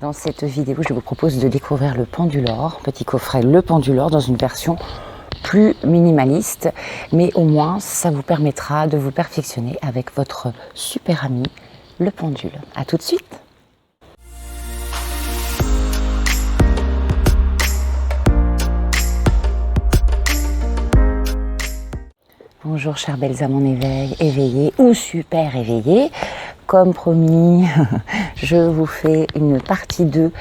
Dans cette vidéo, je vous propose de découvrir le Pendulor, petit coffret Le Pendulor dans une version plus minimaliste, mais au moins ça vous permettra de vous perfectionner avec votre super ami, le pendule. A tout de suite. Bonjour chères belles âmes en éveil, éveillées ou super éveillées. Comme promis, je vous fais une partie 2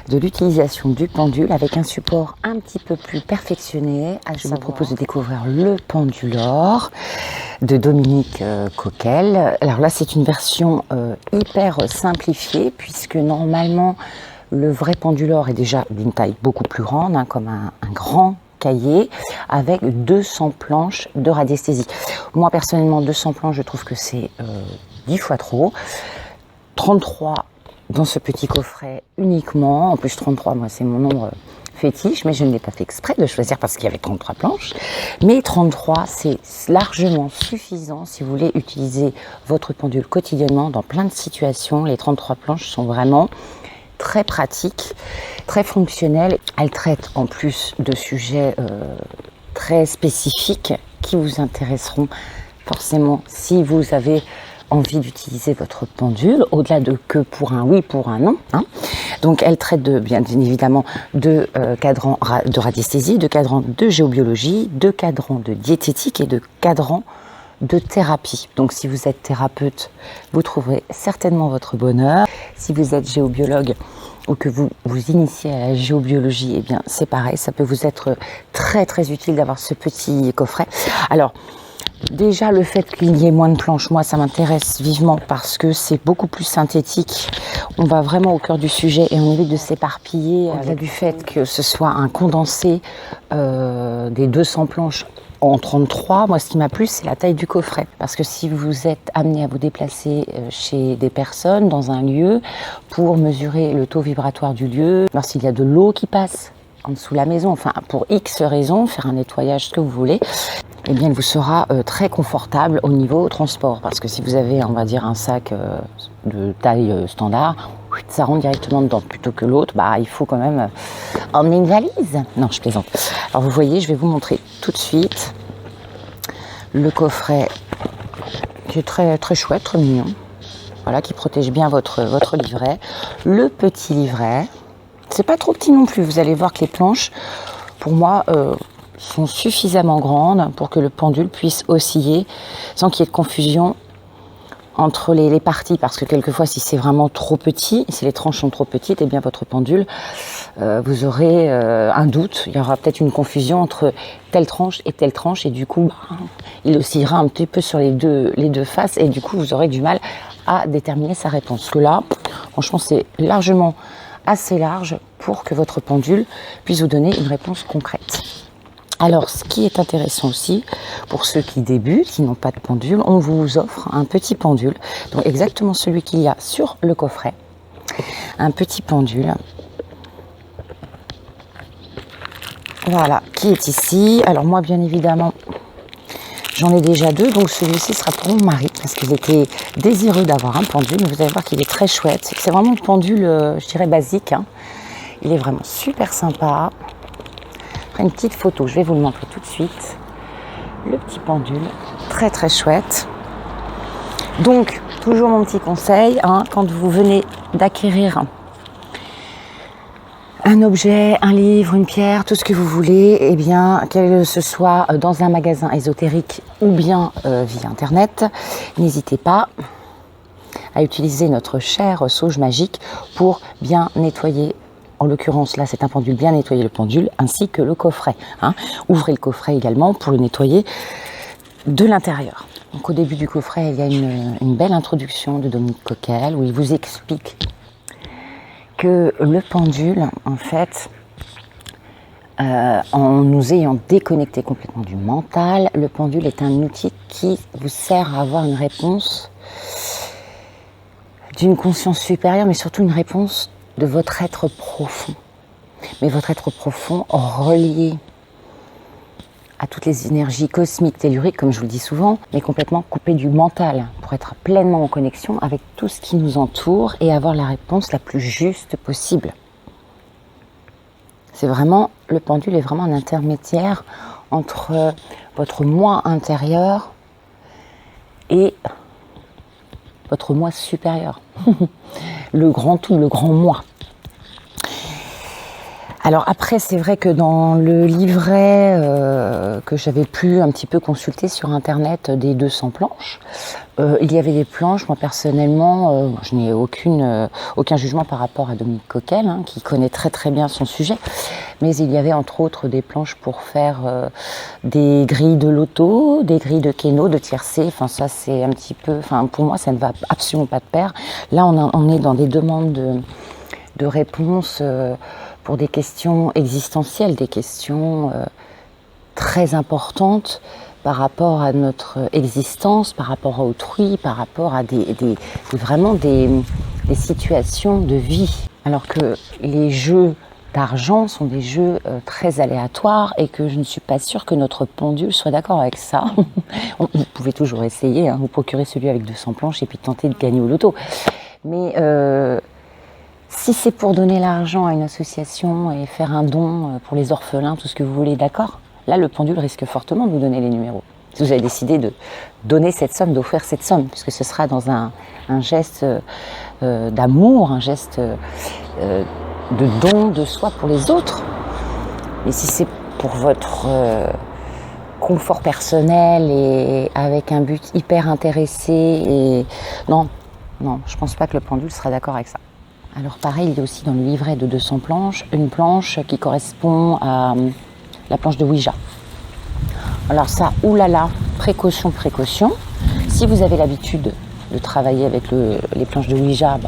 de l'utilisation du pendule avec un support un petit peu plus perfectionné. Je vous propose de découvrir le Pendulor de Dominique Coquelle. Alors là, c'est une version hyper simplifiée puisque normalement, le vrai Pendulor est déjà d'une taille beaucoup plus grande, hein, comme un grand cahier avec 200 planches de radiesthésie. Moi personnellement 200 planches je trouve que c'est 10 fois trop. 33 dans ce petit coffret uniquement. En plus 33 moi c'est mon nombre fétiche, mais je ne l'ai pas fait exprès de choisir parce qu'il y avait 33 planches. Mais 33 c'est largement suffisant si vous voulez utiliser votre pendule quotidiennement dans plein de situations. Les 33 planches sont vraiment très pratique, très fonctionnelle. Elle traite en plus de sujets très spécifiques qui vous intéresseront forcément si vous avez envie d'utiliser votre pendule, au-delà de que pour un oui, pour un non. Hein. Donc elle traite bien évidemment de cadrans de radiesthésie, de cadrans de géobiologie, de cadrans de diététique et de cadrans de thérapie. Donc si vous êtes thérapeute, vous trouverez certainement votre bonheur. Si vous êtes géobiologue ou que vous vous initiez à la géobiologie, eh bien c'est pareil, ça peut vous être très très utile d'avoir ce petit coffret. Alors déjà le fait qu'il y ait moins de planches, moi ça m'intéresse vivement parce que c'est beaucoup plus synthétique. On va vraiment au cœur du sujet et on évite de s'éparpiller. Au-delà du fait que ce soit un condensé des 200 planches en 33, moi ce qui m'a plu c'est la taille du coffret. Parce que si vous êtes amené à vous déplacer chez des personnes dans un lieu pour mesurer le taux vibratoire du lieu, voir s'il y a de l'eau qui passe en dessous de la maison, enfin pour X raisons, faire un nettoyage, ce que vous voulez, eh bien il vous sera très confortable au niveau transport. Parce que si vous avez, on va dire, un sac de taille standard, ça rentre directement dedans plutôt que l'autre, bah il faut quand même emmener une valise. Non, je plaisante. Alors vous voyez, je vais vous montrer tout de suite le coffret qui est très très chouette, très mignon. Voilà, qui protège bien votre livret. Le petit livret, c'est pas trop petit non plus. Vous allez voir que les planches, pour moi, sont suffisamment grandes pour que le pendule puisse osciller sans qu'il y ait de confusion entre les parties, parce que quelquefois si c'est vraiment trop petit, si les tranches sont trop petites, eh bien votre pendule, vous aurez un doute, il y aura peut-être une confusion entre telle tranche et du coup il oscillera un petit peu sur les deux faces et du coup vous aurez du mal à déterminer sa réponse. Parce que là, franchement c'est largement assez large pour que votre pendule puisse vous donner une réponse concrète. Alors, ce qui est intéressant aussi, pour ceux qui débutent, qui n'ont pas de pendule, on vous offre un petit pendule, donc exactement celui qu'il y a sur le coffret. Un petit pendule, voilà, qui est ici. Alors moi, bien évidemment, j'en ai déjà deux, donc celui-ci sera pour mon mari, parce qu'il était désireux d'avoir un pendule, mais vous allez voir qu'il est très chouette. C'est vraiment le pendule, je dirais, basique, hein. Il est vraiment super sympa. Une petite photo, je vais vous le montrer tout de suite. Le petit pendule, très très chouette. Donc, toujours mon petit conseil, hein, quand vous venez d'acquérir un objet, un livre, une pierre, tout ce que vous voulez, eh bien, que ce soit dans un magasin ésotérique ou bien via Internet, n'hésitez pas à utiliser notre chère sauge magique pour bien nettoyer. En l'occurrence, là, c'est un pendule, bien nettoyer le pendule, ainsi que le coffret. Hein. Ouvrez le coffret également pour le nettoyer de l'intérieur. Donc, au début du coffret, il y a une belle introduction de Dominique Coquelle où il vous explique que le pendule, en fait, en nous ayant déconnecté complètement du mental, le pendule est un outil qui vous sert à avoir une réponse d'une conscience supérieure, mais surtout une réponse de votre être profond. Mais votre être profond relié à toutes les énergies cosmiques, telluriques, comme je vous le dis souvent, mais complètement coupé du mental pour être pleinement en connexion avec tout ce qui nous entoure et avoir la réponse la plus juste possible. C'est vraiment, le pendule est vraiment un intermédiaire entre votre moi intérieur et votre moi supérieur. Le grand tout, le grand moi. Alors après, c'est vrai que dans le livret que j'avais pu un petit peu consulter sur internet des 200 planches, il y avait des planches, moi personnellement, je n'ai aucun jugement par rapport à Dominique Coquel, hein, qui connaît très très bien son sujet, mais il y avait entre autres des planches pour faire des grilles de loto, des grilles de kéno, de tiercé, enfin ça c'est un petit peu, enfin pour moi ça ne va absolument pas de pair. Là on est dans des demandes de réponses pour des questions existentielles, des questions très importantes par rapport à notre existence, par rapport à autrui, par rapport à vraiment des situations de vie. Alors que les jeux d'argent sont des jeux très aléatoires et que je ne suis pas sûre que notre pendule soit d'accord avec ça. Vous pouvez toujours essayer, hein, vous procurer celui avec 200 planches et puis tenter de gagner au loto. Mais si c'est pour donner l'argent à une association et faire un don pour les orphelins, tout ce que vous voulez, d'accord, là le pendule risque fortement de vous donner les numéros. Si vous avez décidé de donner cette somme, d'offrir cette somme, puisque ce sera dans un geste d'amour, un geste de don de soi pour les autres. Mais si c'est pour votre confort personnel et avec un but hyper intéressé, et non, je pense pas que le pendule sera d'accord avec ça. Alors pareil, il y a aussi dans le livret de 200 planches, une planche qui correspond à la planche de Ouija. Alors ça, oulala, précaution. Si vous avez l'habitude de travailler avec les planches de Ouija,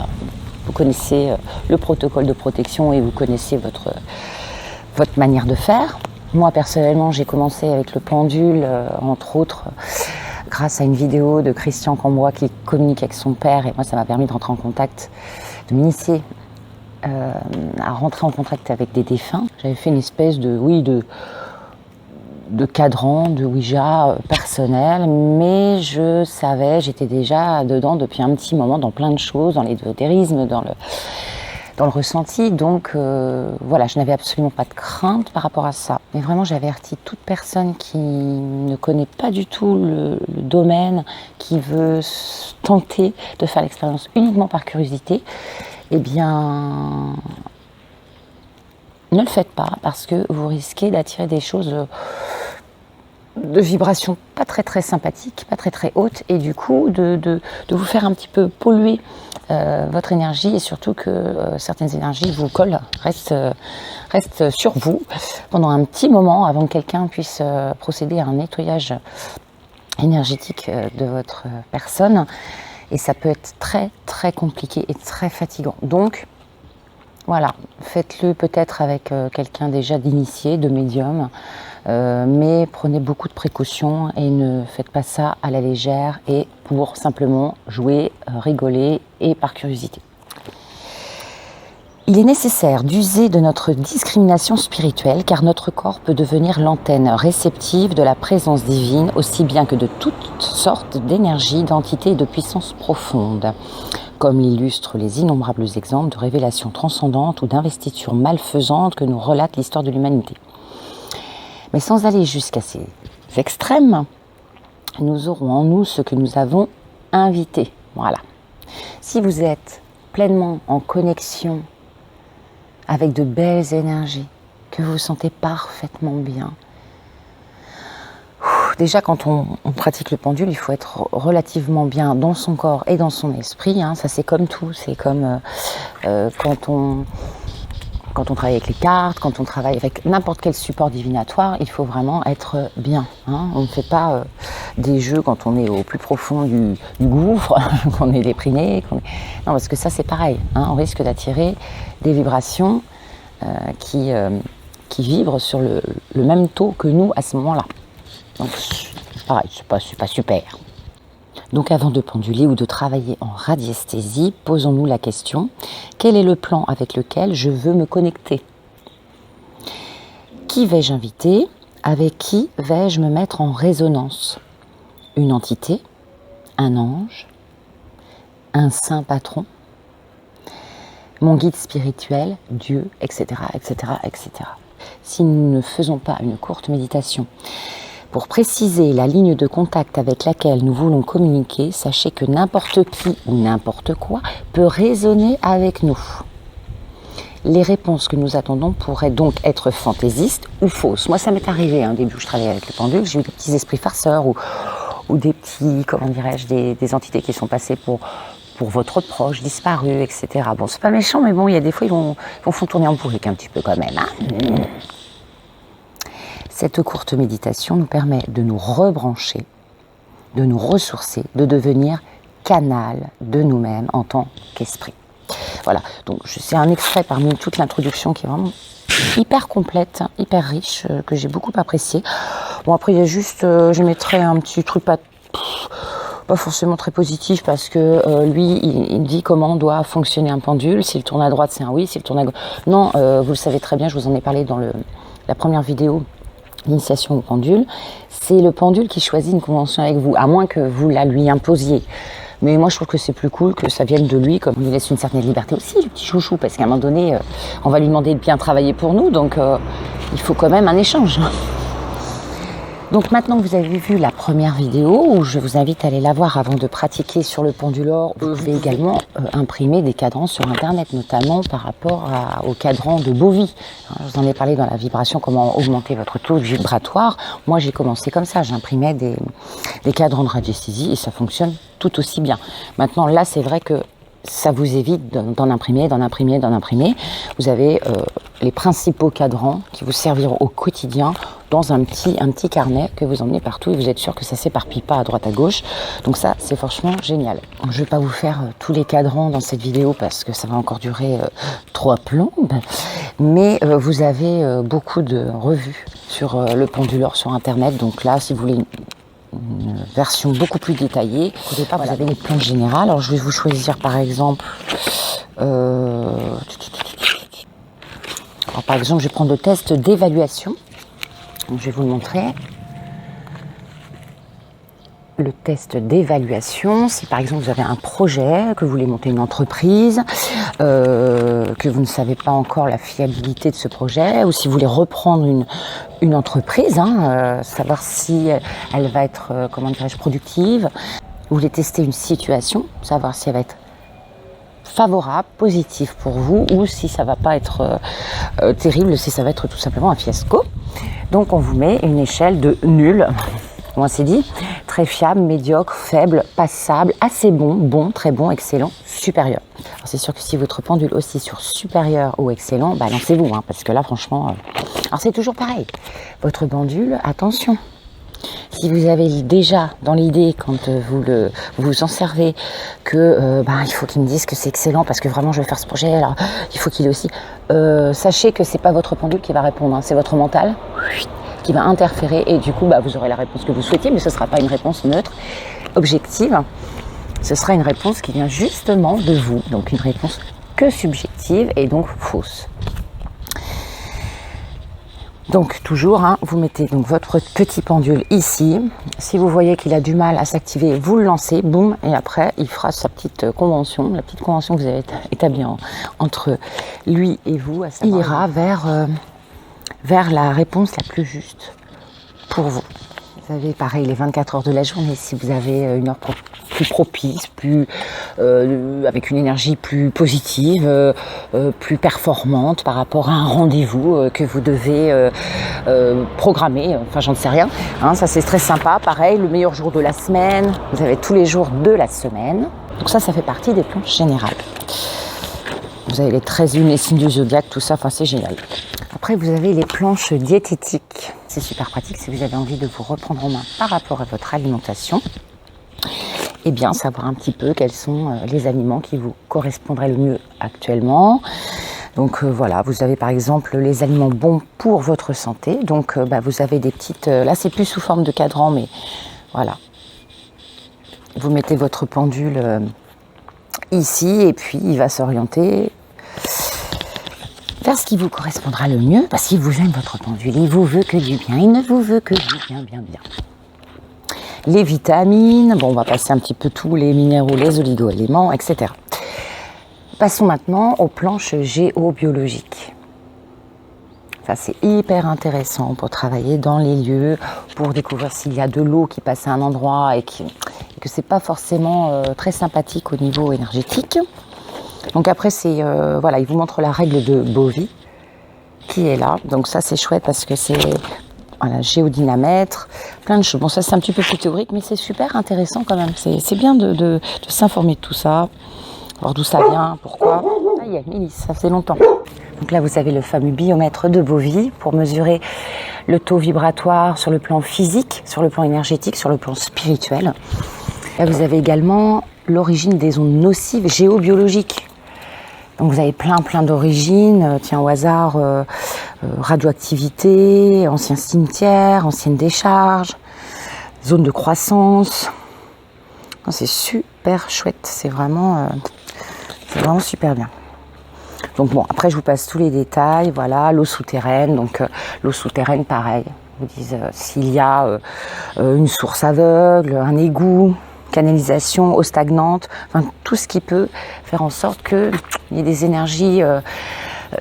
vous connaissez le protocole de protection et vous connaissez votre manière de faire. Moi personnellement, j'ai commencé avec le pendule, entre autres, grâce à une vidéo de Christian Cambrois qui communique avec son père, et moi ça m'a permis de rentrer en contact, de m'initier à rentrer en contact avec des défunts. J'avais fait une espèce de cadran, de Ouija personnel, mais je savais, j'étais déjà dedans depuis un petit moment, dans plein de choses, dans l'ésotérisme, dans le ressenti, donc voilà, je n'avais absolument pas de crainte par rapport à ça. Mais vraiment, j'avertis toute personne qui ne connaît pas du tout le domaine, qui veut tenter de faire l'expérience uniquement par curiosité, eh bien, ne le faites pas, parce que vous risquez d'attirer des choses de vibrations pas très très sympathiques, pas très très hautes, et du coup de vous faire un petit peu polluer votre énergie, et surtout que certaines énergies vous collent, restent sur vous pendant un petit moment avant que quelqu'un puisse procéder à un nettoyage énergétique de votre personne, et ça peut être très très compliqué et très fatigant. Donc voilà, faites-le peut-être avec quelqu'un déjà d'initié, de médium, mais prenez beaucoup de précautions et ne faites pas ça à la légère et pour simplement jouer, rigoler et par curiosité. Il est nécessaire d'user de notre discrimination spirituelle car notre corps peut devenir l'antenne réceptive de la présence divine aussi bien que de toutes sortes d'énergies, d'entités et de puissances profondes, comme l'illustrent les innombrables exemples de révélations transcendantes ou d'investitures malfaisantes que nous relate l'histoire de l'humanité. Mais sans aller jusqu'à ces extrêmes, nous aurons en nous ce que nous avons invité. Voilà. Si vous êtes pleinement en connexion avec de belles énergies, que vous vous sentez parfaitement bien. Déjà, quand on pratique le pendule, il faut être relativement bien dans son corps et dans son esprit. Hein. Ça, c'est comme tout. C'est comme quand on travaille avec les cartes, quand on travaille avec n'importe quel support divinatoire, il faut vraiment être bien. Hein. On ne fait pas des jeux quand on est au plus profond du gouffre, qu'on est déprimé. Non, parce que ça, c'est pareil. Hein. On risque d'attirer des vibrations qui vibrent sur le même taux que nous à ce moment-là. Donc, pareil, c'est pas super. Donc, avant de penduler ou de travailler en radiesthésie, posons-nous la question, quel est le plan avec lequel je veux me connecter ? Qui vais-je inviter ? Avec qui vais-je me mettre en résonance? Une entité, un ange, un saint patron, mon guide spirituel, Dieu, etc., etc., etc. Si nous ne faisons pas une courte méditation pour préciser la ligne de contact avec laquelle nous voulons communiquer, sachez que n'importe qui ou n'importe quoi peut résonner avec nous. Les réponses que nous attendons pourraient donc être fantaisistes ou fausses. Moi, ça m'est arrivé, au début où je travaillais avec le pendule, j'ai eu des petits esprits farceurs ou des petits, comment dirais-je, des entités qui sont passées pour votre proche, disparu, etc. Bon, c'est pas méchant, mais bon, il y a des fois, ils font tourner en bourrique un petit peu quand même. Cette courte méditation nous permet de nous rebrancher, de nous ressourcer, de devenir canal de nous-mêmes en tant qu'esprit. Voilà, donc c'est un extrait parmi toute l'introduction qui est vraiment hyper complète, hyper riche, que j'ai beaucoup apprécié. Bon, après, il y a juste, je mettrai un petit truc pas forcément très positif parce que lui, il dit comment doit fonctionner un pendule. S'il tourne à droite, c'est un oui. S'il tourne à gauche, non. Vous le savez très bien, je vous en ai parlé dans la première vidéo, l'initiation au pendule. C'est le pendule qui choisit une convention avec vous, à moins que vous la lui imposiez. Mais moi, je trouve que c'est plus cool que ça vienne de lui, comme on lui laisse une certaine liberté aussi, le petit chouchou, parce qu'à un moment donné, on va lui demander de bien travailler pour nous, donc il faut quand même un échange. Donc maintenant que vous avez vu la première vidéo, où je vous invite à aller la voir avant de pratiquer sur le penduleur, vous pouvez également imprimer des cadrans sur internet, notamment par rapport au cadran de Bovie. Je vous en ai parlé dans la vibration, comment augmenter votre taux vibratoire. Moi j'ai commencé comme ça, j'imprimais des cadrans de radiesthésie et ça fonctionne tout aussi bien. Maintenant là c'est vrai que ça vous évite d'en imprimer. Vous avez les principaux cadrans qui vous serviront au quotidien dans un petit carnet que vous emmenez partout et vous êtes sûr que ça s'éparpille pas à droite à gauche. Donc ça, c'est franchement génial. Je ne vais pas vous faire tous les cadrans dans cette vidéo parce que ça va encore durer 3 plombes. Mais vous avez beaucoup de revues sur le penduleur sur internet. Donc là, si vous voulez une version beaucoup plus détaillée. Au départ, vous avez les planches générales. Alors, je vais vous choisir, par exemple... Alors, par exemple, je vais prendre le test d'évaluation. Je vais vous le montrer. Le test d'évaluation, si par exemple vous avez un projet, que vous voulez monter une entreprise, que vous ne savez pas encore la fiabilité de ce projet, ou si vous voulez reprendre une entreprise, savoir si elle va être, productive, vous voulez tester une situation, savoir si elle va être favorable, positive pour vous, ou si ça va pas être terrible, si ça va être tout simplement un fiasco. Donc on vous met une échelle de nul. Moi c'est dit, très fiable, médiocre, faible, passable, assez bon, bon, très bon, excellent, supérieur. Alors c'est sûr que si votre pendule oscille sur supérieur ou excellent, lancez-vous, parce que là franchement... Alors c'est toujours pareil, votre pendule, attention. Si vous avez déjà dans l'idée, quand vous en servez, que il faut qu'il me dise que c'est excellent parce que vraiment je vais faire ce projet, alors il faut qu'il ait aussi... sachez que c'est pas votre pendule qui va répondre, c'est votre mental qui va interférer et du coup vous aurez la réponse que vous souhaitiez, mais ce ne sera pas une réponse neutre, objective. Ce sera une réponse qui vient justement de vous, donc une réponse que subjective et donc fausse. Donc toujours, vous mettez donc votre petit pendule ici. Si vous voyez qu'il a du mal à s'activer, vous le lancez, boum, et après il fera sa petite convention, la petite convention que vous avez établie entre lui et vous. À savoir, il ira vers la réponse la plus juste pour vous. Vous avez pareil les 24 heures de la journée, si vous avez une heure plus propice, avec une énergie plus positive, plus performante par rapport à un rendez-vous que vous devez programmer, enfin j'en sais rien. Ça c'est très sympa, pareil, le meilleur jour de la semaine, vous avez tous les jours de la semaine. Donc ça fait partie des planches générales. Vous avez les 13 lunes, les signes du zodiaque, tout ça, c'est génial. Après, vous avez les planches diététiques. C'est super pratique si vous avez envie de vous reprendre en main par rapport à votre alimentation. Et bien, savoir un petit peu quels sont les aliments qui vous correspondraient le mieux actuellement. Donc voilà, vous avez par exemple les aliments bons pour votre santé. Donc vous avez des petites... là, c'est plus sous forme de cadran, mais voilà. Vous mettez votre pendule ici et puis il va s'orienter faire ce qui vous correspondra le mieux, parce qu'il vous aime votre pendule, il vous veut que du bien, il ne vous veut que du bien, bien, bien. Les vitamines, bon, on va passer un petit peu tous les minéraux, les oligo-éléments, etc. Passons maintenant aux planches géobiologiques. Ça, c'est hyper intéressant pour travailler dans les lieux, pour découvrir s'il y a de l'eau qui passe à un endroit et que c'est pas forcément très sympathique au niveau énergétique. Donc après, voilà, il vous montre la règle de Bovie qui est là. Donc ça, c'est chouette parce que c'est voilà, géodynamètre, plein de choses. Bon, ça, c'est un petit peu plus théorique, mais c'est super intéressant quand même. C'est bien de s'informer de tout ça, voir d'où ça vient, pourquoi. Ah, il y a Mélisse, ça fait longtemps. Donc là, vous avez le fameux biomètre de Bovie pour mesurer le taux vibratoire sur le plan physique, sur le plan énergétique, sur le plan spirituel. Là, vous avez également l'origine des ondes nocives géobiologiques. Donc vous avez plein d'origines, tiens au hasard, radioactivité, anciens cimetières, anciennes décharges, zone de croissance. C'est super chouette, c'est vraiment super bien. Donc bon, après je vous passe tous les détails, voilà, l'eau souterraine, donc l'eau souterraine pareil, ils vous disent s'il y a une source aveugle, un égout, canalisation, eau stagnante, enfin tout ce qui peut faire en sorte qu'il y ait des énergies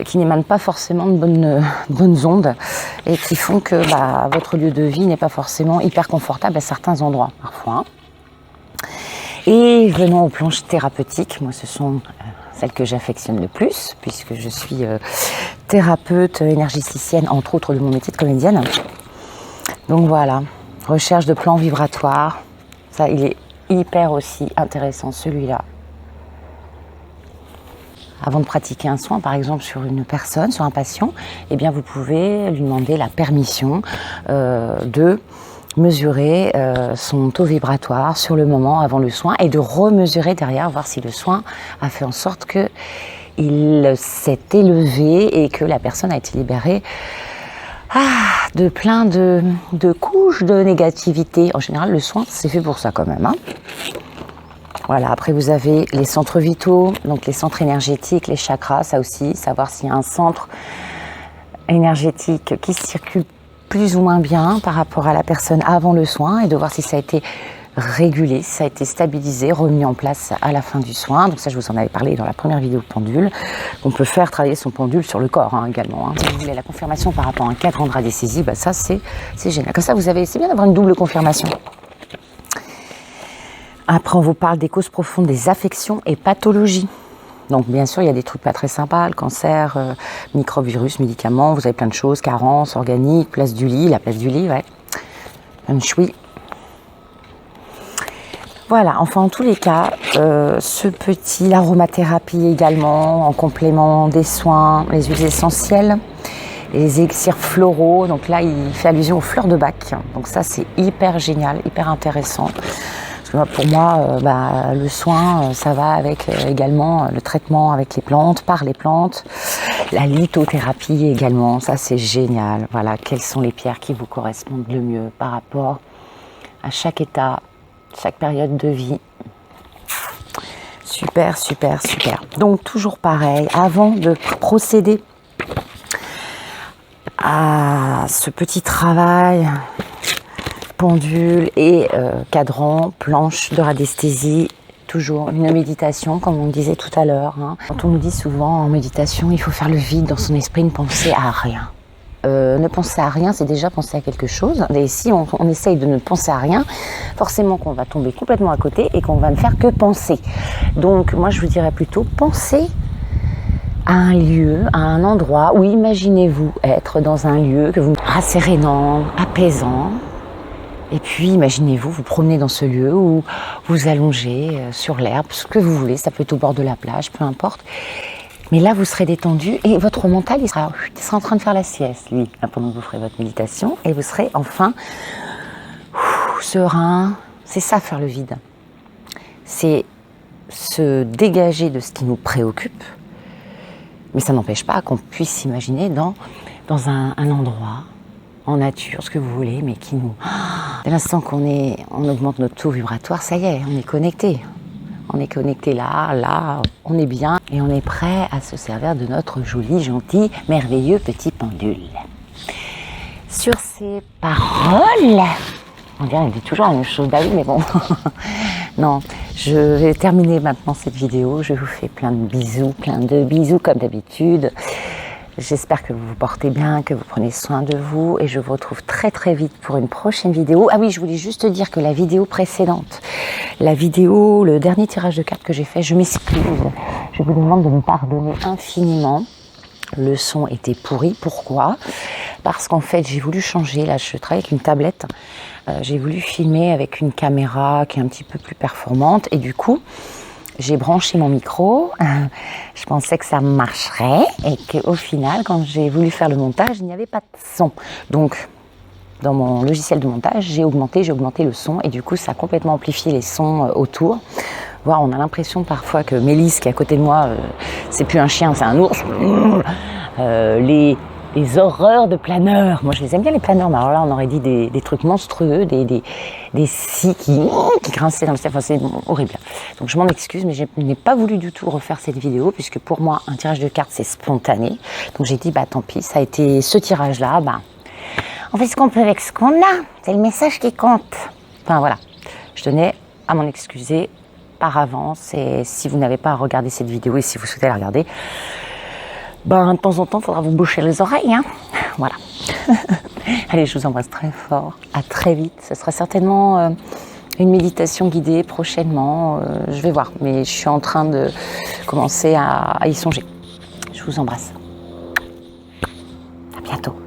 qui n'émanent pas forcément de bonnes ondes et qui font que votre lieu de vie n'est pas forcément hyper confortable à certains endroits parfois. Et venons aux planches thérapeutiques, moi ce sont celles que j'affectionne le plus puisque je suis thérapeute énergéticienne entre autres de mon métier de comédienne. Donc voilà, recherche de plans vibratoires, ça il est hyper aussi intéressant celui-là. Avant de pratiquer un soin, par exemple sur une personne, sur un patient, eh bien vous pouvez lui demander la permission de mesurer son taux vibratoire sur le moment avant le soin et de remesurer derrière, voir si le soin a fait en sorte qu'il s'est élevé et que la personne a été libérée de plein de couches de négativité. En général, le soin, c'est fait pour ça quand même. Voilà, après vous avez les centres vitaux, donc les centres énergétiques, les chakras, ça aussi, savoir s'il y a un centre énergétique qui circule plus ou moins bien par rapport à la personne avant le soin et de voir si ça a été régulé, si ça a été stabilisé, remis en place à la fin du soin. Donc ça, je vous en avais parlé dans la première vidéo pendule. On peut faire travailler son pendule sur le corps également. Si vous voulez la confirmation par rapport à un cadre de radiesthésie, ça c'est génial. Comme ça, c'est bien d'avoir une double confirmation. Après, on vous parle des causes profondes des affections et pathologies. Donc, bien sûr, il y a des trucs pas très sympas, le cancer, microbes, virus, médicaments, vous avez plein de choses, carences, organiques, place du lit, la place du lit, ouais. Un choui. Voilà, enfin, en tous les cas, l'aromathérapie également, en complément des soins, les huiles essentielles, les élixirs floraux. Donc là, il fait allusion aux fleurs de bac. Donc ça, c'est hyper génial, hyper intéressant. Pour moi, le soin, ça va avec également le traitement avec les plantes, par les plantes, la lithothérapie également, ça c'est génial. Voilà, quelles sont les pierres qui vous correspondent le mieux par rapport à chaque état, chaque période de vie. Super, super, super. Donc toujours pareil, avant de procéder à ce petit travail, pendule et cadran, planche de radiesthésie, toujours une méditation comme on disait tout à l'heure. Quand on nous dit souvent en méditation, il faut faire le vide dans son esprit, ne penser à rien. Ne penser à rien, c'est déjà penser à quelque chose. Et si on essaye de ne penser à rien, forcément qu'on va tomber complètement à côté et qu'on va ne faire que penser. Donc moi je vous dirais plutôt penser à un lieu, à un endroit où imaginez-vous être dans un lieu que vous rassérénant, apaisant. Et puis, imaginez-vous, vous promenez dans ce lieu où vous allongez sur l'herbe, ce que vous voulez, ça peut être au bord de la plage, peu importe. Mais là, vous serez détendu et votre mental, il sera en train de faire la sieste, lui, pendant que vous ferez votre méditation. Et vous serez enfin serein. C'est ça, faire le vide. C'est se dégager de ce qui nous préoccupe. Mais ça n'empêche pas qu'on puisse s'imaginer dans un endroit, en nature, ce que vous voulez, mais qui nous... Dès l'instant on augmente notre taux vibratoire, ça y est, on est connecté. On est connecté là, on est bien et on est prêt à se servir de notre joli, gentil, merveilleux petit pendule. Sur ces paroles, on dirait qu'il dit toujours la même chose, bah oui, mais bon. Non, je vais terminer maintenant cette vidéo. Je vous fais plein de bisous comme d'habitude. J'espère que vous vous portez bien, que vous prenez soin de vous et je vous retrouve très très vite pour une prochaine vidéo. Ah oui, je voulais juste dire que la vidéo précédente, le dernier tirage de cartes que j'ai fait, je m'excuse. Je vous demande de me pardonner infiniment. Le son était pourri. Pourquoi ? Parce qu'en fait, j'ai voulu changer. Là, je travaille avec une tablette. J'ai voulu filmer avec une caméra qui est un petit peu plus performante et du coup, j'ai branché mon micro, je pensais que ça marcherait et qu'au final, quand j'ai voulu faire le montage, il n'y avait pas de son. Donc, dans mon logiciel de montage, j'ai augmenté le son et du coup, ça a complètement amplifié les sons autour. Voire, on a l'impression parfois que Mélisse, qui est à côté de moi, c'est plus un chien, c'est un ours. Les horreurs de planeurs. Moi, je les aime bien, les planeurs, mais alors là, on aurait dit des trucs monstrueux, des scies qui grinçaient dans le ciel. Enfin, c'est horrible. Donc, je m'en excuse, mais je n'ai pas voulu du tout refaire cette vidéo, puisque pour moi, un tirage de cartes, c'est spontané. Donc, j'ai dit, bah, tant pis, ça a été ce tirage-là, bah, on fait ce qu'on peut avec ce qu'on a. C'est le message qui compte. Enfin, voilà. Je tenais à m'en excuser par avance, et si vous n'avez pas regardé cette vidéo, et si vous souhaitez la regarder, ben, de temps en temps, il faudra vous boucher les oreilles, hein. Voilà. Allez, je vous embrasse très fort. À très vite. Ce sera certainement une méditation guidée prochainement. Je vais voir, mais je suis en train de commencer à y songer. Je vous embrasse. À bientôt.